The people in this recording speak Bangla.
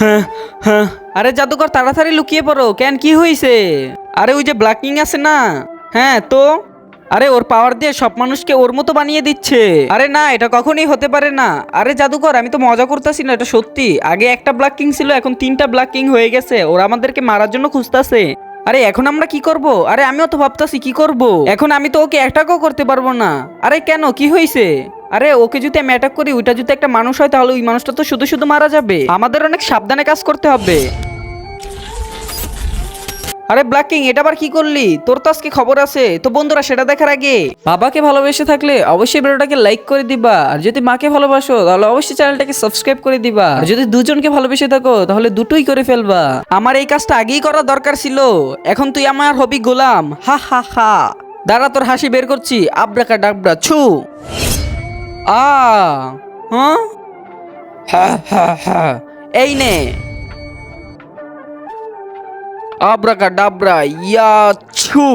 হ্যাঁ হ্যাঁ। আরে জাদুকর তাড়াতাড়ি লুকিয়ে পড়ো, কেন কি হয়েছে? আরে ওই যে ব্ল্যাকিং আছে না, হ্যাঁ তো আরে ওর পাওয়ার দিয়ে সব মানুষকে ওর মতো বানিয়ে দিচ্ছে। আরে না, এটা কখনোই হতে পারে না। আরে জাদুকর আমি তো মজা করতেছি না, এটা সত্যি। আগে একটা ব্ল্যাকিং ছিল, এখন তিনটা ব্ল্যাকিং হয়ে গেছে। ওরা আমাদেরকে মারার জন্য খুঁজতেছে। আরে এখন আমরা কি করব? আরে আমিও তো ভাবতাছি কি করব। এখন আমি তো ওকে অ্যাটাকও করতে পারবো না। আরে কেন, কি হয়েছে? আরে ওকে যদি আমি অ্যাটাক করি, ওইটা যদি একটা মানুষ হয় তাহলে ওই মানুষটা তো শুধু শুধু মারা যাবে। আমাদের অনেক সাবধানে কাজ করতে হবে। আরে ব্ল্যাকিং, এটা আবার কি করলি? তোর তো আজকে খবর আছে। তো বন্ধুরা, সেটা দেখার আগে বাবাকে ভালোবেসে থাকলে অবশ্যই ভিডিওটাকে লাইক করে দিবা, আর যদি মাকে ভালোবাসো তাহলে অবশ্যই চ্যানেলটাকে সাবস্ক্রাইব করে দিবা, আর যদি দুজনকে ভালোবেসে থাকো তাহলে দুটোই করে ফেলবা। আমার এই কাজটা আগেই করা দরকার ছিল। এখন তুই আমার হবি গোলাম। হা হা হা। দাঁড়া, তোর হাসি বের করছি। আব্রাকা ডাবরা ছু। আ হ্যাঁ হ্যাঁ হ্যাঁ হ্যাঁ। এই নে আব্রাকা ডাবরা ইয়া ছু।